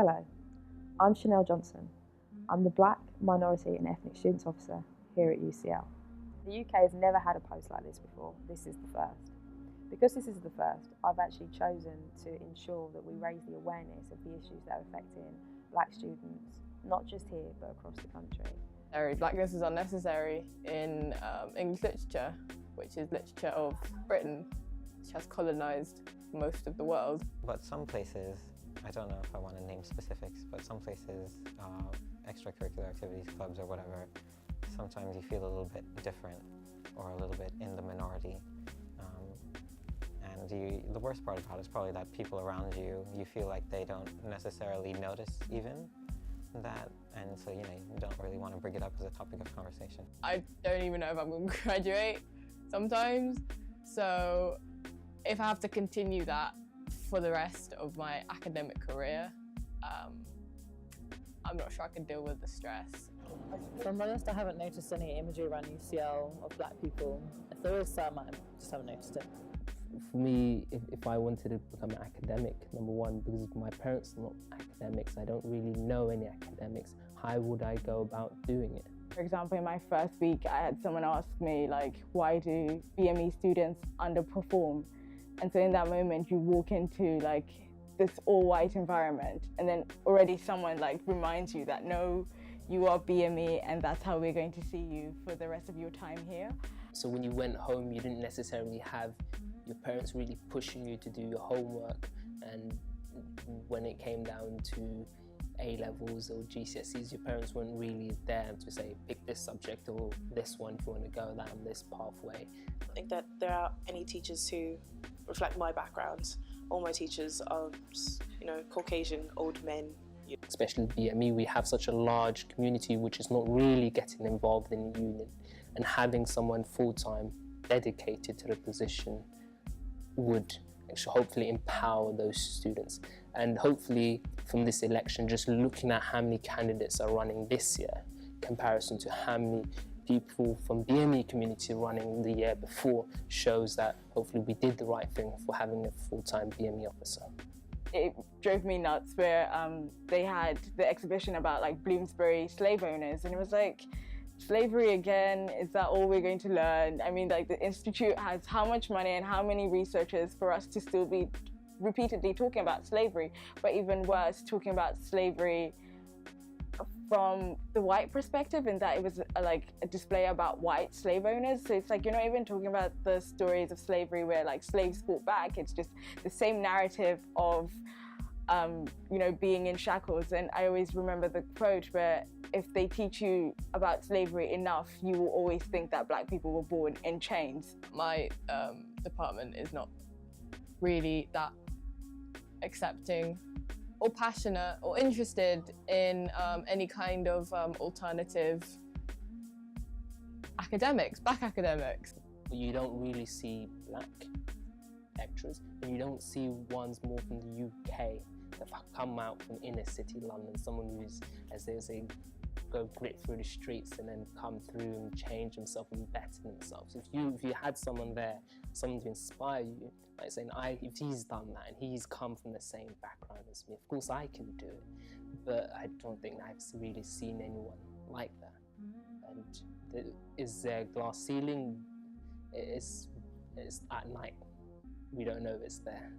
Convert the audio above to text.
Hello, I'm Chanel Johnson. I'm the Black, Minority and Ethnic Students Officer here at UCL. The UK has never had a post like this before. This is the first. Because this is the first, I've actually chosen to ensure that we raise the awareness of the issues that are affecting Black students, not just here, but across the country. Blackness is unnecessary in English literature, which is literature of Britain, which has colonised most of the world. But some places, I don't know if I want to name specifics, but some places, extracurricular activities, clubs or whatever, sometimes you feel a little bit different or a little bit in the minority. And the worst part about it is probably that people around you, you feel like they don't necessarily notice even that, and so you don't really want to bring it up as a topic of conversation. I don't even know if I'm going to graduate sometimes, so if I have to continue that for the rest of my academic career, I'm not sure I can deal with the stress. If I'm honest, I haven't noticed any imagery around UCL of Black people. If there is some, I just haven't noticed it. For me, if I wanted to become an academic, number one, because my parents are not academics, I don't really know any academics, how would I go about doing it? For example, in my first week, I had someone ask me, why do BME students underperform? And so in that moment, you walk into this all-white environment, and then already someone reminds you that no, you are BME, and that's how we're going to see you for the rest of your time here. So when you went home, you didn't necessarily have your parents really pushing you to do your homework, and when it came down to A-levels or GCSEs, your parents weren't really there to say, pick this subject or this one if you want to go down this pathway. I think that there are any teachers who reflect my background. All my teachers are, Caucasian old men. Especially BME, we have such a large community which is not really getting involved in the union, and having someone full-time dedicated to the position would actually hopefully empower those students. And hopefully from this election, just looking at how many candidates are running this year in comparison to how many people from BME community running the year before, shows that hopefully we did the right thing for having a full-time BME officer. It drove me nuts where they had the exhibition about Bloomsbury slave owners, and it was slavery again, is that all we're going to learn? I mean, the institute has how much money and how many researchers for us to still be repeatedly talking about slavery, but even worse, talking about slavery from the white perspective, in that it was a display about white slave owners. So it's you're not even talking about the stories of slavery where slaves fought back. It's just the same narrative of being in shackles. And I always remember the quote where, if they teach you about slavery enough, you will always think that Black people were born in chains. My department is not really that accepting or passionate or interested in any kind of alternative academics, Black academics. You don't really see Black lecturers, and you don't see ones more from the UK that come out from inner city London, someone who's, as they say, go grit through the streets and then come through and change themselves and better themselves. If you had someone there, someone to inspire you, saying, if he's done that and he's come from the same background as me, of course I can do it. But I don't think I've really seen anyone like that. And is there a glass ceiling? It's at night. We don't know if it's there.